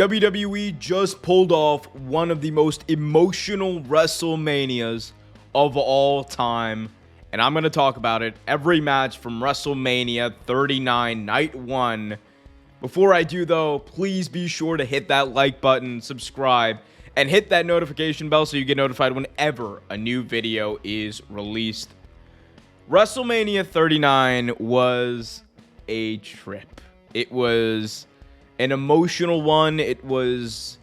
WWE just pulled off one of the most emotional WrestleManias of all time, and I'm going to talk about it every match from WrestleMania 39 Night 1. Before I do, though, please be sure to hit that like button, subscribe, and hit that notification bell so you get notified whenever a new video is released. WrestleMania 39 was a trip. It was an emotional one. It was,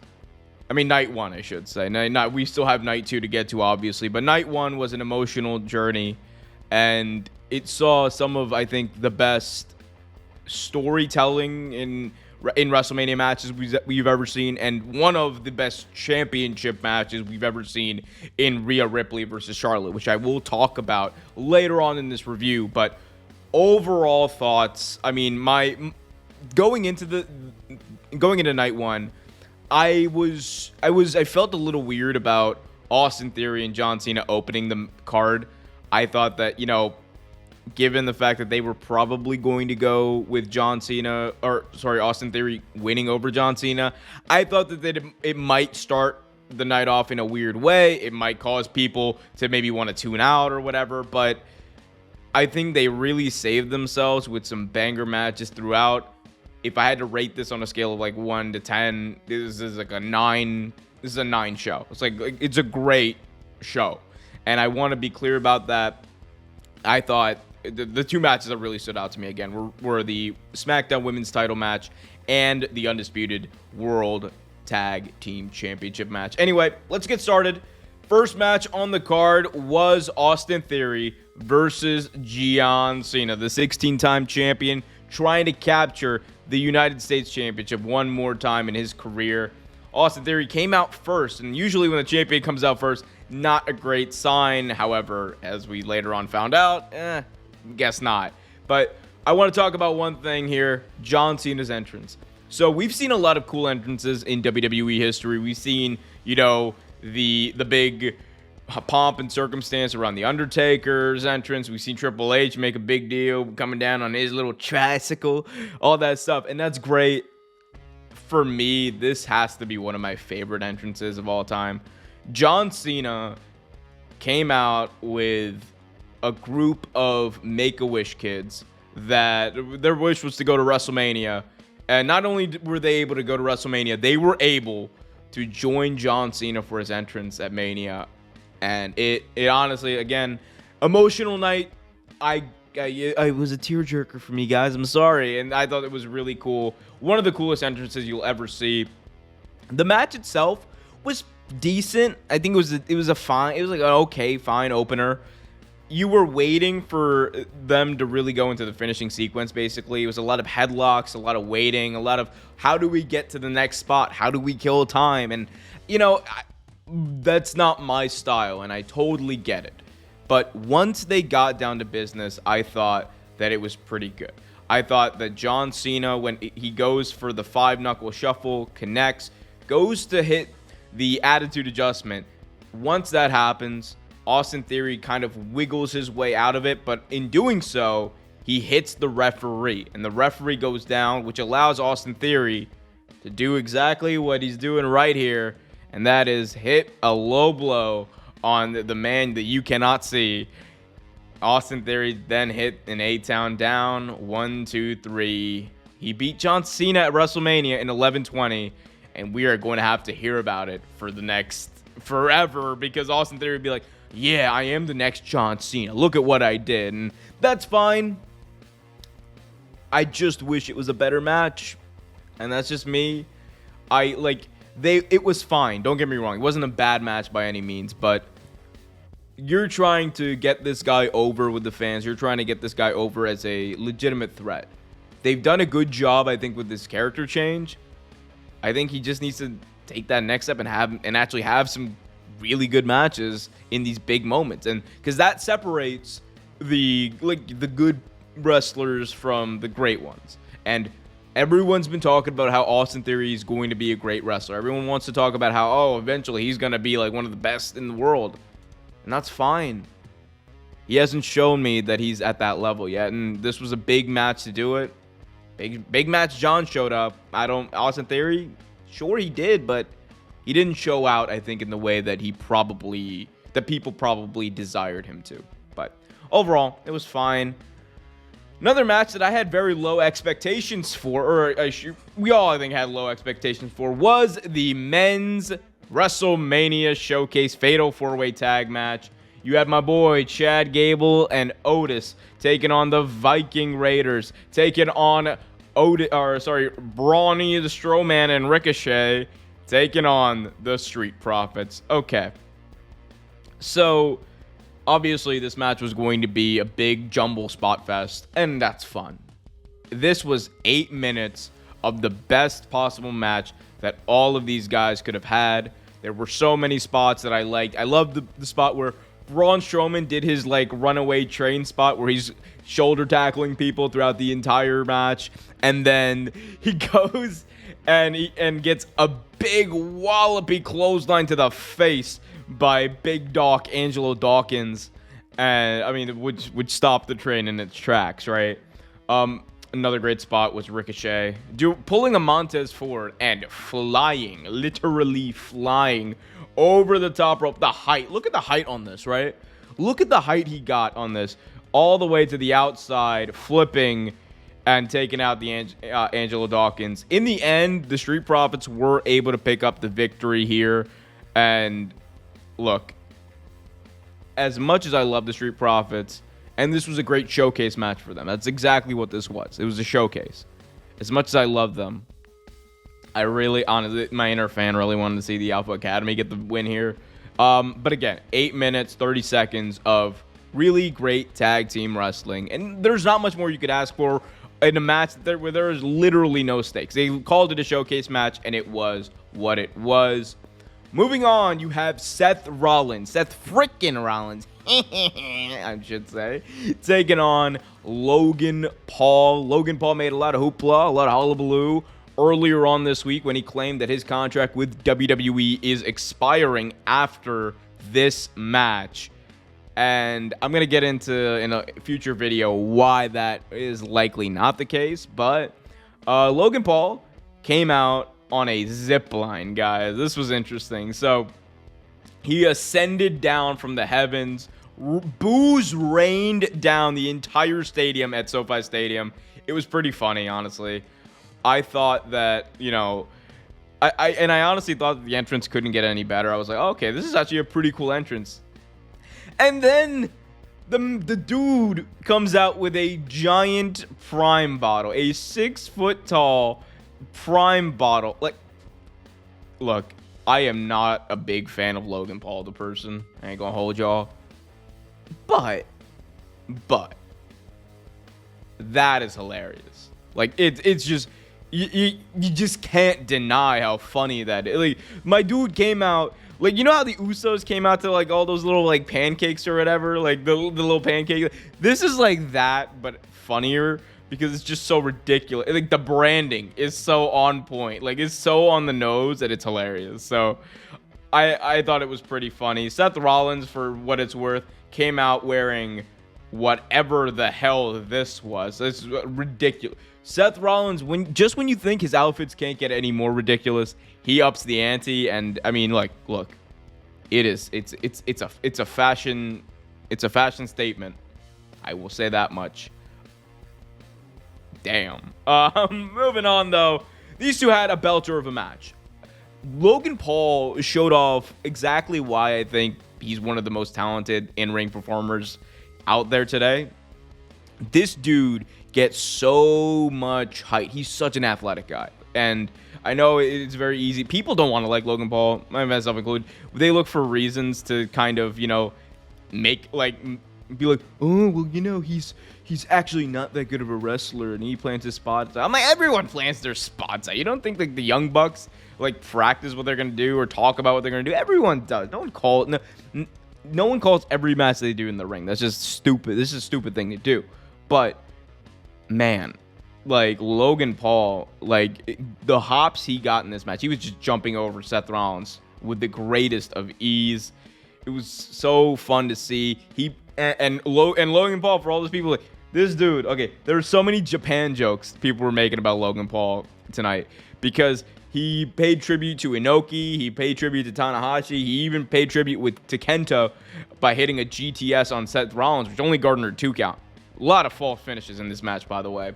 night one, I should say. We still have night two to get to, obviously, but night one was an emotional journey, and it saw some of, I think, the best storytelling in WrestleMania matches we've ever seen, and one of the best championship matches we've ever seen in Rhea Ripley versus Charlotte, which I will talk about later on in this review. But overall thoughts, going into night one, I felt a little weird about Austin Theory and John Cena opening the card. I thought that, given the fact that they were probably going to go with Austin Theory winning over John Cena, I thought that it might start the night off in a weird way. It might cause people to maybe want to tune out or whatever, but I think they really saved themselves with some banger matches throughout. If I had to rate this on a scale of 1 to 10, this is a 9. This is a 9 show. It's a great show, and I want to be clear about that. I thought the two matches that really stood out to me again were the SmackDown Women's Title match and the Undisputed World Tag Team Championship match. Anyway, let's get started. First match on the card was Austin Theory versus John Cena, the 16-time champion, trying to capture the United States Championship one more time in his career. Austin Theory came out first, and usually when the champion comes out first, not a great sign. However, as we later on found out, guess not. But I want to talk about one thing here, John Cena's entrance. So we've seen a lot of cool entrances in WWE history. We've seen, the big pomp and circumstance around The Undertaker's entrance. We've seen Triple H make a big deal coming down on his little tricycle, all that stuff, and that's great. For me, this has to be one of my favorite entrances of all time. John Cena came out with a group of Make-A-Wish kids that their wish was to go to WrestleMania, and not only were they able to go to WrestleMania, they were able to join John Cena for his entrance at Mania. And it honestly, again, emotional night. I was a tearjerker for me, guys. I'm sorry. And I thought it was really cool. One of the coolest entrances you'll ever see. The match itself was decent. I think it was an okay, fine opener. You were waiting for them to really go into the finishing sequence, basically. It was a lot of headlocks, a lot of waiting, a lot of how do we get to the next spot? How do we kill time? And, that's not my style, and I totally get it. But once they got down to business, I thought that it was pretty good. I thought that John Cena, when he goes for the 5-knuckle shuffle, connects, goes to hit the attitude adjustment. Once that happens, Austin Theory kind of wiggles his way out of it, but in doing so, he hits the referee, and the referee goes down, which allows Austin Theory to do exactly what he's doing right here, and that is hit a low blow on the man that you cannot see. Austin Theory then hit an A-Town down, 1, 2, 3. He beat John Cena at WrestleMania in 11:20, and we are going to have to hear about it for the next forever, because Austin Theory would be like, yeah, I am the next John Cena. Look at what I did. And that's fine. I just wish it was a better match. And that's just me. It was fine. Don't get me wrong. It wasn't a bad match by any means, but you're trying to get this guy over with the fans. You're trying to get this guy over as a legitimate threat. They've done a good job, I think, with this character change. I think he just needs to take that next step and actually have some really good matches in these big moments, and because that separates the good wrestlers from the great ones. And everyone's been talking about how Austin Theory is going to be a great wrestler. Everyone wants to talk about how eventually he's going to be one of the best in the world, and that's fine. He hasn't shown me that he's at that level yet, and this was a big match to do it. Big match. John showed up. Austin Theory Sure, he did, but he didn't show out, I think, in the way that people probably desired him to. But overall, it was fine. Another match that I had very low expectations for, we all, I think, had low expectations for, was the men's WrestleMania Showcase Fatal 4-Way Tag Match. You had my boy Chad Gable and Otis taking on the Viking Raiders, taking on Brawny the Strowman and Ricochet, taking on the Street Profits. Okay. So, obviously, this match was going to be a big jumble spot fest, and that's fun. This was 8 minutes of the best possible match that all of these guys could have had. There were so many spots that I liked. I loved the spot where Braun Strowman did his runaway train spot where he's shoulder tackling people throughout the entire match, and then he goes and gets a big wallopy clothesline to the face by Big Doc Angelo Dawkins, and I mean, would stop the train in its tracks, right? Another great spot was Ricochet pulling a Montez Ford and literally flying over the top rope. The height, look at the height on this, right? Look at the height he got on this, all the way to the outside, flipping and taking out the Angelo Dawkins. In the end, the Street Profits were able to pick up the victory here, and look, as much as I love the Street Profits, and this was a great showcase match for them. That's exactly what this was. It was a showcase. As much as I love them, I really, honestly, my inner fan really wanted to see the Alpha Academy get the win here. But again, 8 minutes, 30 seconds of really great tag team wrestling. And there's not much more you could ask for in a match where there is literally no stakes. They called it a showcase match, and it was what it was. Moving on, you have Seth frickin' Rollins, I should say, taking on Logan Paul. Logan Paul made a lot of hoopla, a lot of hullabaloo earlier on this week when he claimed that his contract with WWE is expiring after this match. And I'm going to get into in a future video why that is likely not the case. But Logan Paul came out on a zip line, guys. This was interesting. So he ascended down from the heavens. Boos rained down the entire stadium at SoFi Stadium. It was pretty funny, honestly. I thought that, I honestly thought that the entrance couldn't get any better. I was like, oh, okay, this is actually a pretty cool entrance. And then the dude comes out with a giant Prime bottle, a 6-foot tall Prime bottle. Look, I am not a big fan of Logan Paul, the person. I ain't gonna hold y'all. But that is hilarious. It's just, you just can't deny how funny that is. My dude came out, you know how the Usos came out to all those little pancakes or whatever, the little pancake. This is like that, but funnier because it's just so ridiculous. The branding is so on point, it's so on the nose that it's hilarious. So I thought it was pretty funny. Seth Rollins, for what it's worth, came out wearing whatever the hell this was. This is ridiculous. Seth Rollins, when you think his outfits can't get any more ridiculous, he ups the ante. And I mean, look, it's a fashion statement. I will say that much. Damn. Moving on though, these two had a belter of a match. Logan Paul showed off exactly why I think he's one of the most talented in-ring performers out there today. This dude gets so much height. He's such an athletic guy. And I know it's very easy. People don't want to like Logan Paul, myself included. They look for reasons to kind of, make be like, oh, well, he's actually not that good of a wrestler and he plants his spots. I'm like, everyone plants their spots. You don't think the Young Bucks practice what they're gonna do or talk about what they're gonna do? Everyone does. No one calls every match they do in the ring. That's just stupid. This is a stupid thing to do. But man, Logan Paul, the hops he got in this match, he was just jumping over Seth Rollins with the greatest of ease. It was so fun to see. And Logan Paul, for all those people, this dude, okay, there were so many Japan jokes people were making about Logan Paul tonight because He paid tribute to Inoki. He paid tribute to Tanahashi. He even paid tribute to Kenta by hitting a GTS on Seth Rollins, which only garnered 2 count. A lot of false finishes in this match, by the way,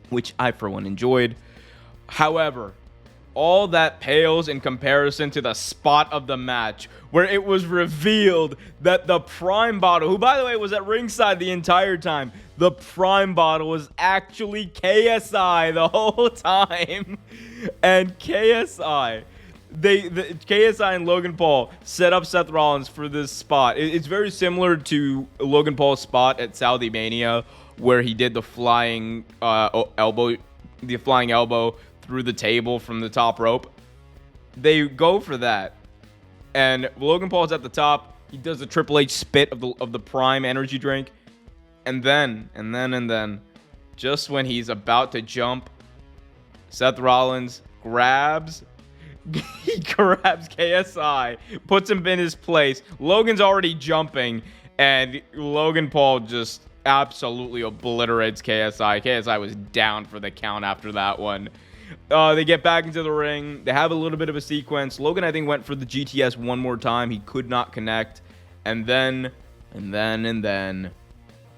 which I, for one, enjoyed. However, all that pales in comparison to the spot of the match where it was revealed that the Prime Bottle, who, by the way, was at ringside the entire time, the Prime Bottle was actually KSI the whole time. And KSI and Logan Paul set up Seth Rollins for this spot. It's very similar to Logan Paul's spot at Saudi Mania, where he did the flying elbow through the table from the top rope. They go for that, and Logan Paul's at the top. He does the Triple H spit of the Prime energy drink, and then, just when he's about to jump, Seth Rollins grabs KSI, puts him in his place. Logan's already jumping, and Logan Paul just absolutely obliterates KSI. KSI was down for the count after that one. They get back into the ring. They have a little bit of a sequence. Logan, I think, went for the GTS one more time. He could not connect. And then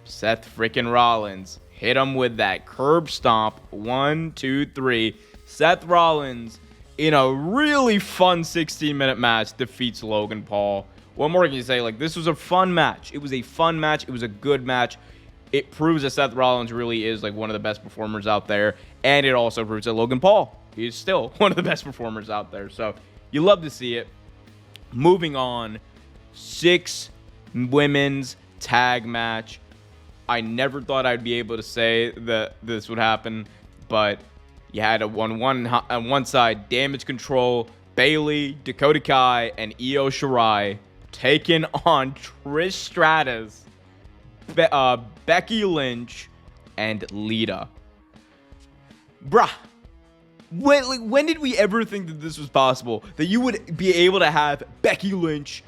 Seth freaking Rollins hit him with that curb stomp. 1, 2, 3. Seth Rollins, in a really fun 16-minute match, defeats Logan Paul. What more can you say? Like, this was a fun match. It was a fun match. It was a good match. It proves that Seth Rollins really is like one of the best performers out there. And it also proves that Logan Paul is still one of the best performers out there. So you love to see it. Moving on, 6 women's tag match. I never thought I'd be able to say that this would happen, but you had on one side, Damage Control, Bayley, Dakota Kai, and Io Shirai taking on Trish Stratus, Becky Lynch, and Lita. Bruh, when did we ever think that this was possible? That you would be able to have Becky Lynch,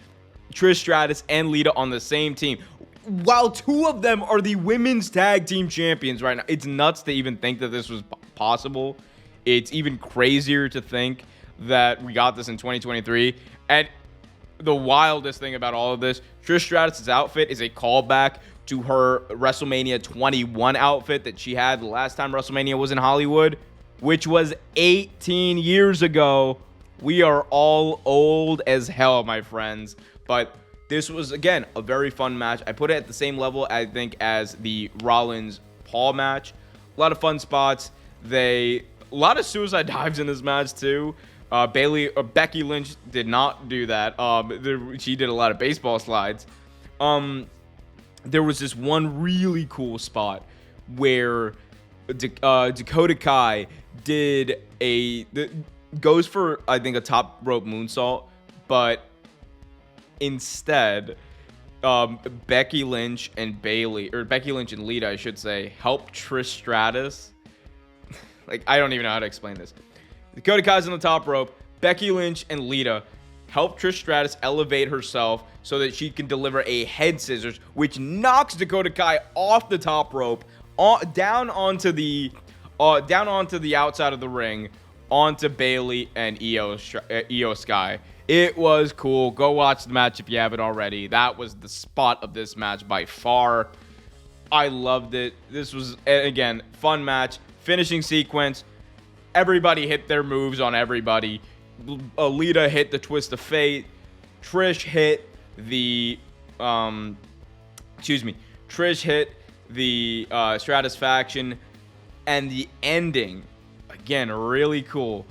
Trish Stratus, and Lita on the same team, while 2 of them are the women's tag team champions right now. It's nuts to even think that this was possible. It's even crazier to think that we got this in 2023. And the wildest thing about all of this, Trish Stratus' outfit is a callback to her WrestleMania 21 outfit that she had the last time WrestleMania was in Hollywood, which was 18 years ago. We are all old as hell, my friends. But this was, again, a very fun match. I put it at the same level, I think, as the Rollins-Paul match. A lot of fun spots. A lot of suicide dives in this match, too. Becky Lynch did not do that. She did a lot of baseball slides. There was this one really cool spot where Dakota Kai goes for, I think, a top rope moonsault, but instead, Becky Lynch and Lita, I should say, help Trish Stratus. Like, I don't even know how to explain this. Dakota Kai's on the top rope. Becky Lynch and Lita help Trish Stratus elevate herself so that she can deliver a head scissors, which knocks Dakota Kai off the top rope, down onto the outside of the ring, onto Bayley and Io Sky. It was cool. Go watch the match if you haven't already. That was the spot of this match by far. I loved it. This was, again, fun match. Finishing sequence. Everybody hit their moves on everybody. Lita hit the Twist of Fate. Trish hit the Stratisfaction. And the ending, again, really cool.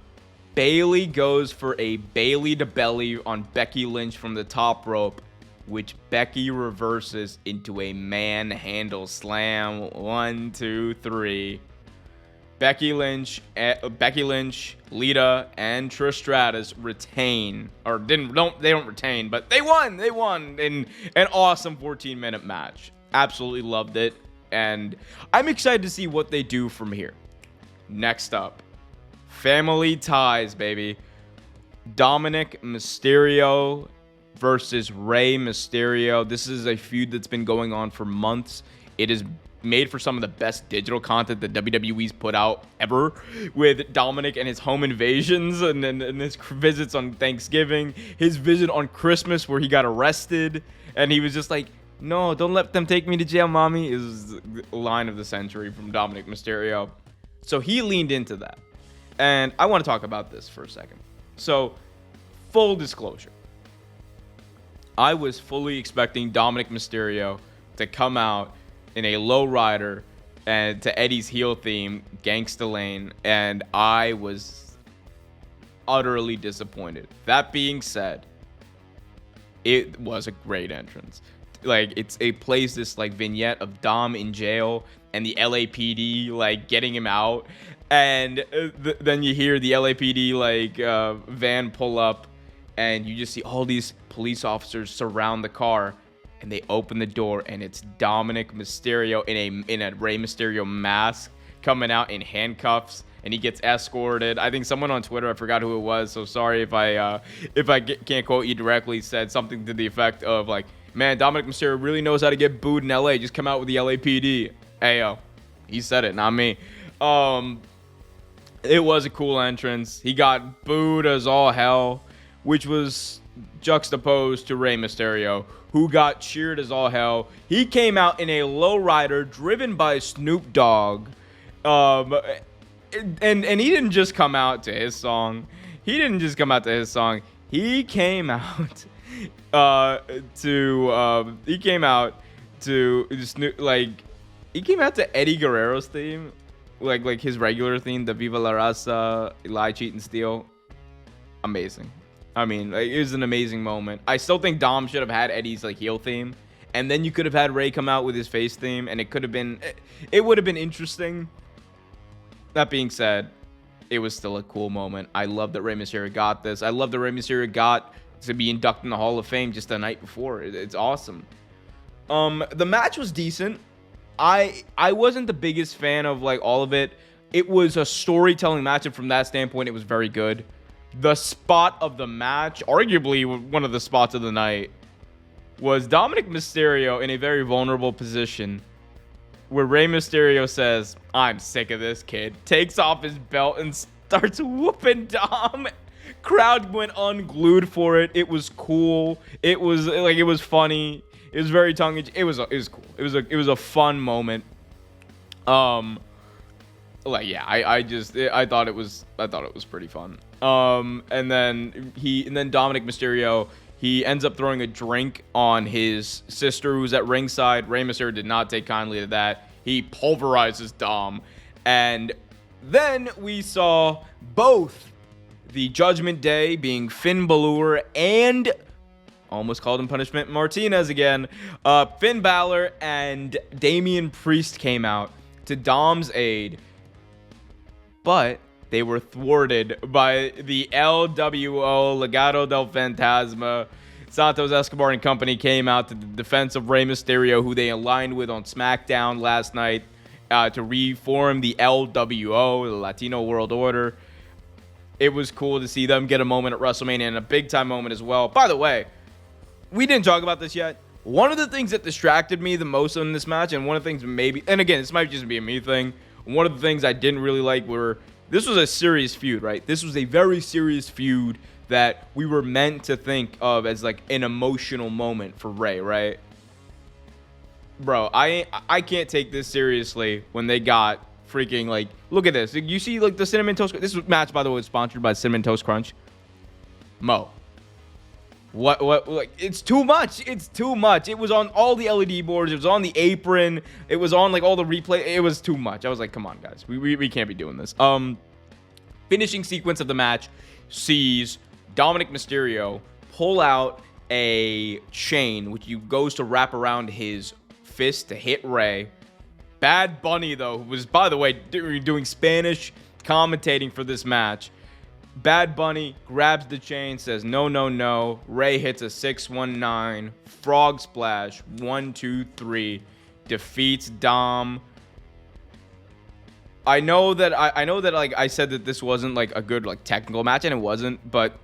Bayley goes for a Bayley to belly on Becky Lynch from the top rope, which Becky reverses into a manhandle slam. 1, 2, 3. Becky Lynch, Lita, and Trish Stratus retain, or they don't retain, but they won in an awesome 14-minute match. Absolutely loved it, and I'm excited to see what they do from here. Next up, Family Ties, baby. Dominic Mysterio versus Rey Mysterio. This is a feud that's been going on for months. It has made for some of the best digital content that WWE's put out ever, with Dominic and his home invasions and his visits on Thanksgiving, his visit on Christmas where he got arrested and he was just like, no, don't let them take me to jail, mommy, is the line of the century from Dominic Mysterio. So he leaned into that. And I want to talk about this for a second. So, full disclosure, I was fully expecting Dominic Mysterio to come out in a lowrider and to Eddie's heel theme, Gangsta Lane, and I was utterly disappointed. That being said, it was a great entrance. Like, it plays this like vignette of Dom in jail and the LAPD like getting him out, and then you hear the LAPD like van pull up, and you just see all these police officers surround the car, and they open the door, and it's Dominic Mysterio in a Rey Mysterio mask coming out in handcuffs, and he gets escorted. I think someone on Twitter, I forgot who it was, so sorry if I can't quote you directly, said something to the effect of like, man, Dominic Mysterio really knows how to get booed in LA. Just come out with the LAPD. Ayo, he said it, not me. It was a cool entrance. He got booed as all hell, which was juxtaposed to Rey Mysterio, who got cheered as all hell. He came out in a lowrider driven by Snoop Dogg. And he didn't just come out to his song. He came out to Eddie Guerrero's theme, like his regular theme, the Viva la Raza, Lie, Cheat, and Steal. Amazing. I mean, it was an amazing moment. I still think Dom should have had Eddie's like heel theme, and then you could have had Ray come out with his face theme, and it would have been interesting. That being said, it was still a cool moment. I love that Rey Mysterio got this. I love that Rey Mysterio got to be inducted in the Hall of Fame just the night before. It's awesome. The match was decent. I wasn't the biggest fan of like all of it. It was a storytelling match, and from that standpoint, it was very good. The spot of the match, arguably one of the spots of the night, was Dominic Mysterio in a very vulnerable position where Rey Mysterio says, I'm sick of this kid, takes off his belt and starts whooping Dom. Crowd went unglued for it. It was cool. It was funny. It was very tongue-in-cheek. It was cool. It was a fun moment. I thought it was pretty fun. And then Dominic Mysterio, he ends up throwing a drink on his sister who's at ringside. Rey Mysterio did not take kindly to that. He pulverizes Dom. And then we saw both the Judgment Day, being Finn Balor and, almost called him Punishment Martinez again, Finn Balor and Damian Priest came out to Dom's aid, but they were thwarted by the LWO, Legado del Fantasma. Santos Escobar and company came out to the defense of Rey Mysterio, who they aligned with on SmackDown last night, to reform the LWO, the Latino World Order. It was cool to see them get a moment at WrestleMania, and a big-time moment as well. By the way, we didn't talk about this yet. One of the things that distracted me the most in this match, and one of the things maybe, and again, this might just be a me thing, one of the things I didn't really like were, this was a serious feud, right? This was a very serious feud that we were meant to think of as like an emotional moment for Rey, right? Bro, I can't take this seriously when they got freaking like, look at this. You see like the Cinnamon Toast, this match, by the way, was sponsored by Cinnamon Toast Crunch. Mo. What, like, it's too much. It's too much. It was on all the LED boards. It was on the apron. It was on, like, all the replay. It was too much. I was like, come on, guys. We can't be doing this. Finishing sequence of the match sees Dominic Mysterio pull out a chain, which goes to wrap around his fist to hit Rey. Bad Bunny, though, was, by the way, doing Spanish commentating for this match. Bad Bunny grabs the chain, says no, no, no. Rey hits a 619 frog splash, 1, 2, 3, defeats Dom. I know that like I said that this wasn't like a good like technical match, and it wasn't, but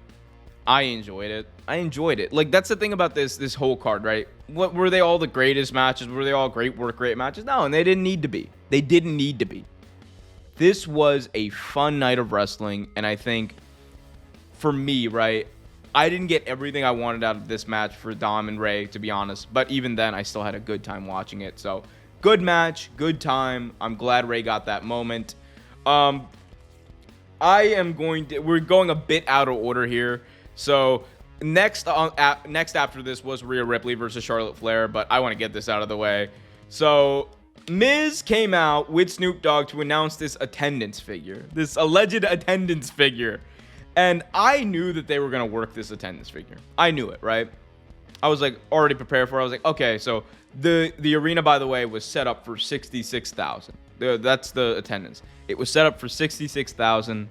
I enjoyed it. Like, that's the thing about this whole card, right? What were they all the greatest matches? Were they all great work rate matches? No, and they didn't need to be. They didn't need to be. This was a fun night of wrestling, and I think for me, right, I didn't get everything I wanted out of this match for Dom and Ray, to be honest, but even then, I still had a good time watching it. So, good match, good time. I'm glad Ray got that moment. We're going a bit out of order here. So, next after this was Rhea Ripley versus Charlotte Flair, but I want to get this out of the way. So, Miz came out with Snoop Dogg to announce this attendance figure, this alleged attendance figure. And I knew that they were going to work this attendance figure. I knew it, right? I was like already prepared for it. I was like, okay, so the arena, by the way, was set up for 66,000. That's the attendance. It was set up for 66,000.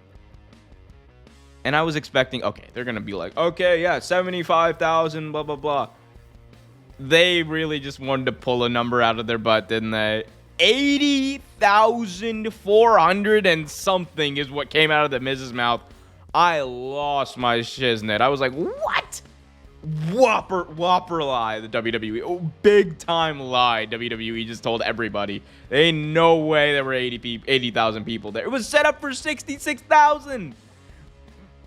And I was expecting, okay, they're going to be like, okay, yeah, 75,000, blah, blah, blah. They really just wanted to pull a number out of their butt, didn't they? 80,400 and something is what came out of the Miz's mouth. I lost my shiznit. I was like, what? Whopper lie, the WWE. Oh, big time lie. WWE just told everybody. There ain't no way there were 80,000 people there. It was set up for 66,000.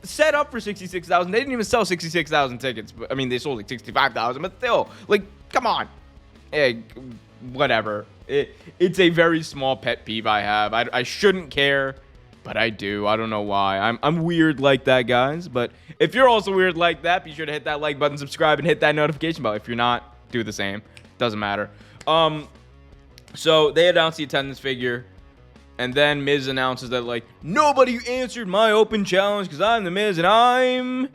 Set up for 66,000. They didn't even sell 66,000 tickets. I mean, they sold like 65,000, but still, like, come on. Hey, whatever. It's a very small pet peeve I have. I shouldn't care, but I do. I don't know why. I'm weird like that, guys. But if you're also weird like that, be sure to hit that like button, subscribe, and hit that notification bell. If you're not, do the same. Doesn't matter. So they announced the attendance figure. And then Miz announces that, like, nobody answered my open challenge because I'm the Miz and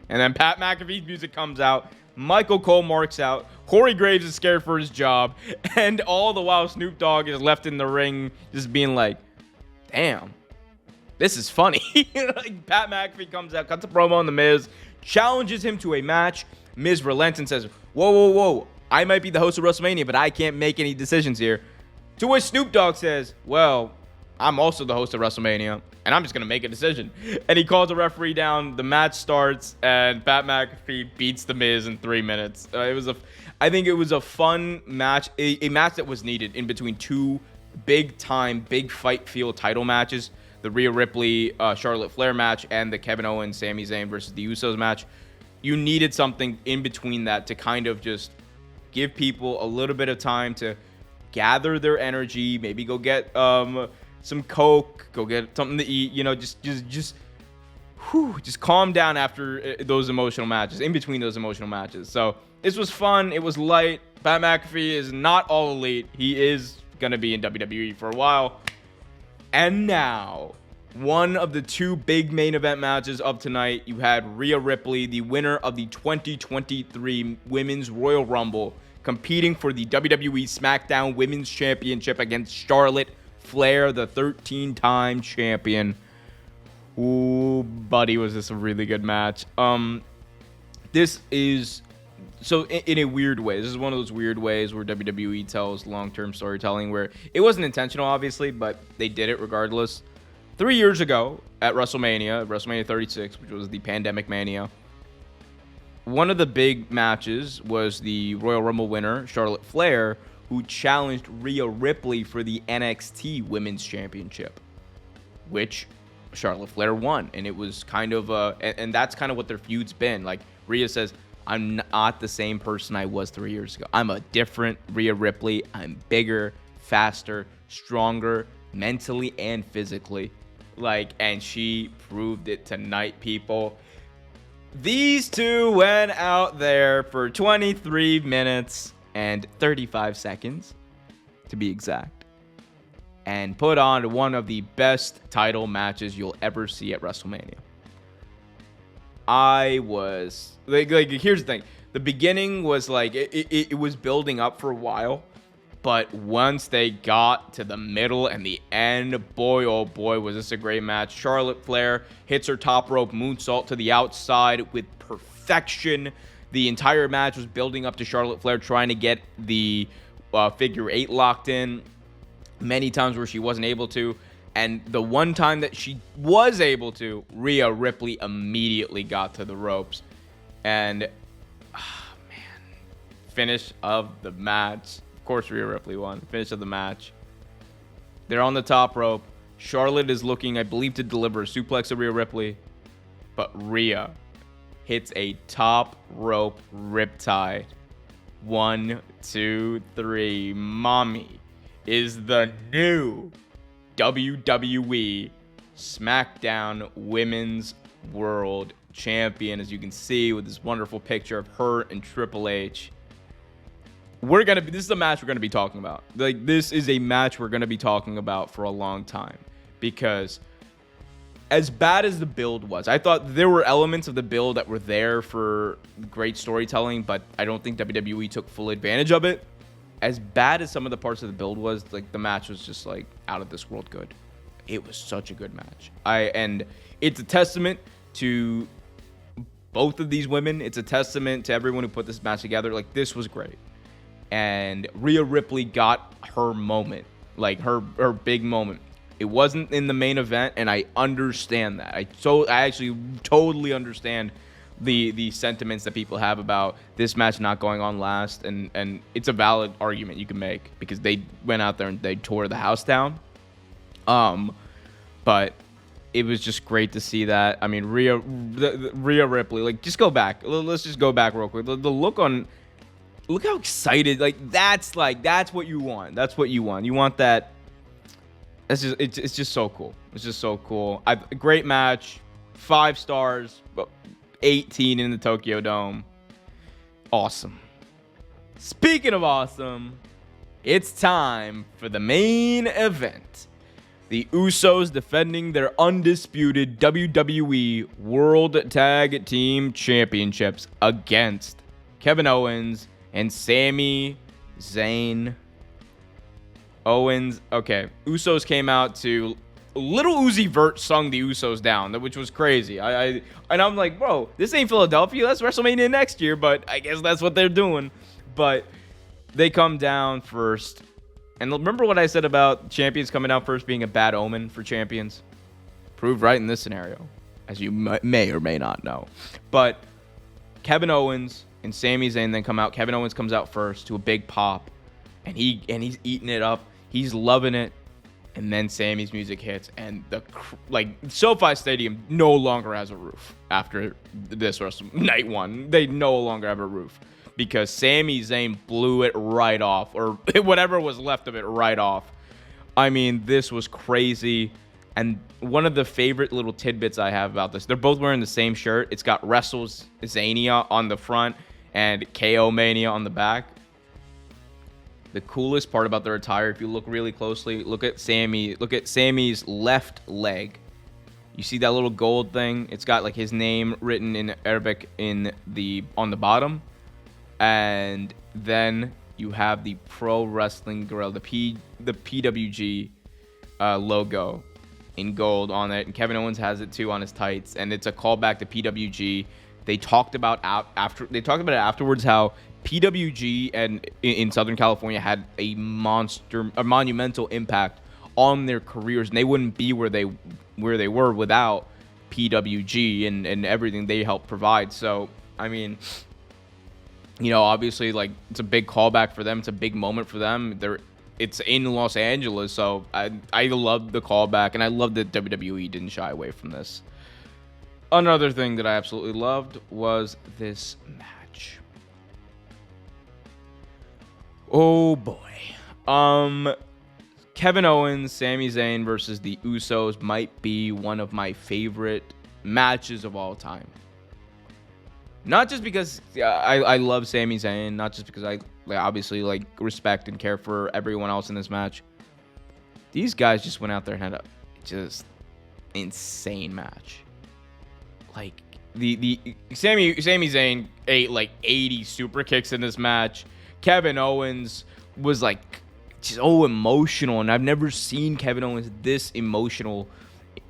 then Pat McAfee's music comes out. Michael Cole marks out. Corey Graves is scared for his job. And all the while, Snoop Dogg is left in the ring just being like, damn, this is funny. Like, Pat McAfee comes out, cuts a promo on the Miz, challenges him to a match. Miz relents and says, whoa. I might be the host of WrestleMania, but I can't make any decisions here. To which Snoop Dogg says, well, I'm also the host of WrestleMania, and I'm just going to make a decision. And he calls the referee down. The match starts, and Pat McAfee beats The Miz in 3 minutes. I think it was a fun match, a match that was needed in between two big-time, big fight feel title matches, the Rhea Ripley, Charlotte Flair match, and the Kevin Owens, Sami Zayn versus the Usos match. You needed something in between that to kind of just give people a little bit of time to gather their energy, maybe go get some Coke, go get something to eat, just calm down after those emotional matches, in between those emotional matches. So this was fun. It was light. Pat McAfee is not all elite. He is going to be in WWE for a while. And now, one of the two big main event matches of tonight, you had Rhea Ripley, the winner of the 2023 Women's Royal Rumble, competing for the WWE SmackDown Women's Championship against Charlotte Flair, the 13-time champion. Ooh, buddy, was this a really good match. This is, so in a weird way, this is one of those weird ways where WWE tells long-term storytelling where it wasn't intentional, obviously, but they did it regardless. 3 years ago at WrestleMania 36, which was the Pandemic Mania, one of the big matches was the Royal Rumble winner, Charlotte Flair, who challenged Rhea Ripley for the NXT Women's Championship, which Charlotte Flair won. And it was kind of and that's kind of what their feud's been. Like, Rhea says, I'm not the same person I was 3 years ago. I'm a different Rhea Ripley. I'm bigger, faster, stronger, mentally and physically. And she proved it tonight, people. These two went out there for 23 minutes and 35 seconds, to be exact, and put on one of the best title matches you'll ever see at WrestleMania. I was like here's the thing. The beginning was like, it was building up for a while, but once they got to the middle and the end, boy, oh boy, was this a great match. Charlotte Flair hits her top rope moonsault to the outside with perfection. The entire match was building up to Charlotte Flair trying to get the figure 8 locked in. Many times where she wasn't able to. And the one time that she was able to, Rhea Ripley immediately got to the ropes. And, finish of the match. Of course, Rhea Ripley won. Finish of the match. They're on the top rope. Charlotte is looking, I believe, to deliver a suplex to Rhea Ripley. But Rhea hits a top rope riptide. 1, 2, 3. Mommy is the new WWE SmackDown Women's World Champion, as you can see with this wonderful picture of her and Triple H. This is a match we're gonna be talking about. Like, this is a match we're gonna be talking about for a long time, because as bad as the build was, I thought there were elements of the build that were there for great storytelling, but I don't think WWE took full advantage of it. As bad as some of the parts of the build was, like, the match was just like out of this world good. It was such a good match. And it's a testament to both of these women. It's a testament to everyone who put this match together. Like, this was great. And Rhea Ripley got her moment, like her big moment. It wasn't in the main event, and I understand that. I actually totally understand the sentiments that people have about this match not going on last, and it's a valid argument you can make, because they went out there and they tore the house down. But it was just great to see that. I mean, Rhea Ripley, like, just go back. Let's just go back real quick. The look how excited, that's what you want. That's what you want. You want that. It's just so cool. It's just so cool. Great match. 5 stars. 18 in the Tokyo Dome. Awesome. Speaking of awesome, it's time for the main event. The Usos defending their undisputed WWE World Tag Team Championships against Kevin Owens and Sami Zayn. Owens, okay. Usos came out to Little Uzi Vert sung the Usos down, which was crazy. And I'm like, bro, this ain't Philadelphia. That's WrestleMania next year, but I guess that's what they're doing. But they come down first. And remember what I said about champions coming out first being a bad omen for champions? Proved right in this scenario, as you may or may not know. But Kevin Owens and Sami Zayn then come out. Kevin Owens comes out first to a big pop, and he's eating it up. He's loving it. And then Sami's music hits, and SoFi Stadium no longer has a roof after this night one. They no longer have a roof because Sami Zayn blew it right off, or whatever was left of it right off. I mean, this was crazy. And one of the favorite little tidbits I have about this, they're both wearing the same shirt. It's got Wrestles Zania on the front and KO Mania on the back. The coolest part about their attire, if you look really closely, look at Sami's left leg. You see that little gold thing? It's got like his name written in Arabic on the bottom. And then you have the Pro Wrestling Gorilla, the PWG logo in gold on it. And Kevin Owens has it too on his tights. And it's a callback to PWG. They talked about it afterwards how PWG and in Southern California had a monumental impact on their careers, and they wouldn't be where they were without PWG and everything they helped provide. So, I mean, obviously, like, it's a big callback for them. It's a big moment for them. It's in Los Angeles, so I love the callback, and I love that WWE didn't shy away from this. Another thing that I absolutely loved was this match. Oh boy. Kevin Owens, Sami Zayn versus the Usos might be one of my favorite matches of all time. Not just because I love Sami Zayn, not just because I obviously respect and care for everyone else in this match. These guys just went out there and had a just insane match. Like the Sami Zayn ate like 80 super kicks in this match. Kevin Owens was like so emotional, and I've never seen Kevin Owens this emotional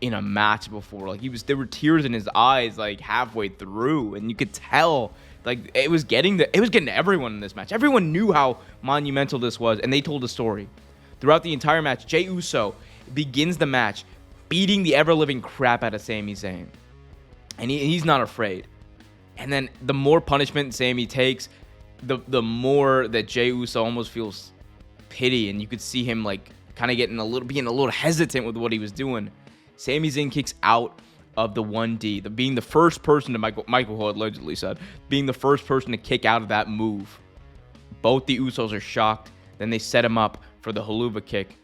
in a match before. Like there were tears in his eyes like halfway through, and you could tell like it was getting to everyone in this match. Everyone knew how monumental this was, and they told a story throughout the entire match. Jey Uso begins the match beating the ever-living crap out of Sami Zayn, and he's not afraid. And then the more punishment Sami takes, the more that Jey Uso almost feels pity, and you could see him like kind of being a little hesitant with what he was doing. Sami Zayn kicks out of the 1D, being the first person to Michael allegedly said, being the first person to kick out of that move. Both the Usos are shocked. Then they set him up for the haluva kick.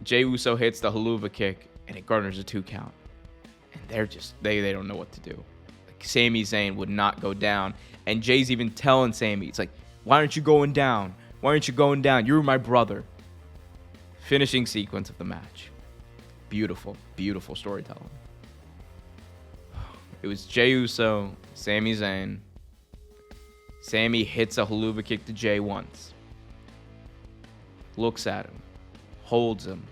Jey Uso hits the haluva kick, and it garners a 2 count. And they're just, they don't know what to do. Like, Sami Zayn would not go down. And Jay's even telling Sami, it's like, why aren't you going down? Why aren't you going down? You're my brother. Finishing sequence of the match. Beautiful, beautiful storytelling. It was Jey Uso, Sami Zayn. Sami hits a haluva kick to Jey once. Looks at him. Holds him.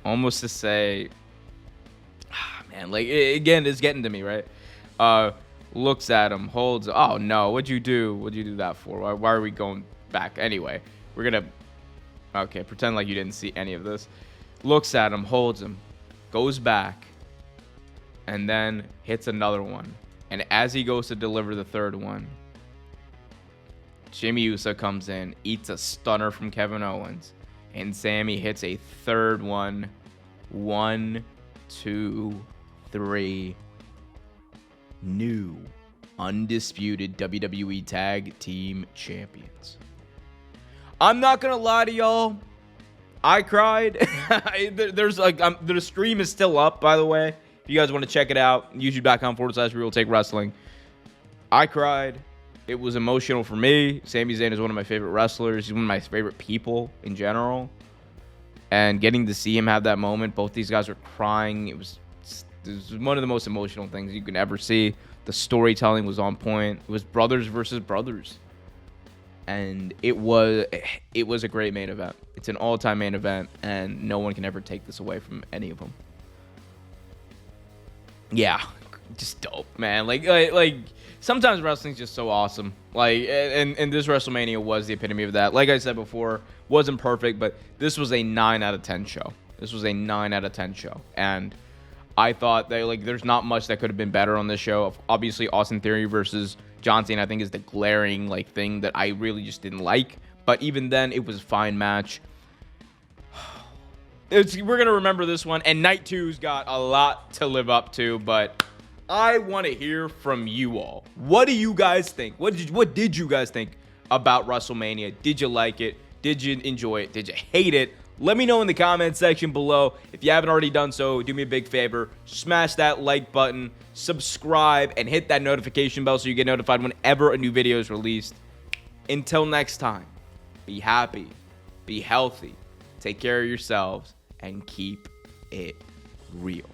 Almost to say, man, like, again, it's getting to me, right? Looks at him, holds, oh no, what'd you do? What'd you do that for? Why are we going back? Anyway, we're gonna, okay, pretend like you didn't see any of this. Looks at him, holds him, goes back, and then hits another one. And as he goes to deliver the third one, Jimmy Uso comes in, eats a stunner from Kevin Owens, and Sami hits a third one. 1, 2, 3. New undisputed WWE Tag Team Champions. I'm not gonna lie to y'all, I cried. There's like, the stream is still up, by the way. If you guys want to check it out, youtube.com/RealTakeWrestling. I cried. It was emotional for me. Sami Zayn is one of my favorite wrestlers. He's one of my favorite people in general. And getting to see him have that moment, both these guys were crying. It was one of the most emotional things you can ever see. The storytelling was on point. It was brothers versus brothers. And it was a great main event. It's an all-time main event, and no one can ever take this away from any of them. Yeah, just dope, man. Like sometimes wrestling's just so awesome. Like, and this WrestleMania was the epitome of that. Like I said before, wasn't perfect, but this was a 9 out of 10 show. This was a 9 out of 10 show, and I thought that, like, there's not much that could have been better on this show. Obviously, Austin Theory versus John Cena, I think, is the glaring like thing that I really just didn't like. But even then, it was a fine match. We're gonna remember this one, and night 2's got a lot to live up to, but I want to hear from you all. What do you guys think? What did you guys think about WrestleMania? Did you like it? Did you enjoy it? Did you hate it? Let me know in the comment section below. If you haven't already done so, do me a big favor. Smash that like button, subscribe, and hit that notification bell so you get notified whenever a new video is released. Until next time, be happy, be healthy, take care of yourselves, and keep it real.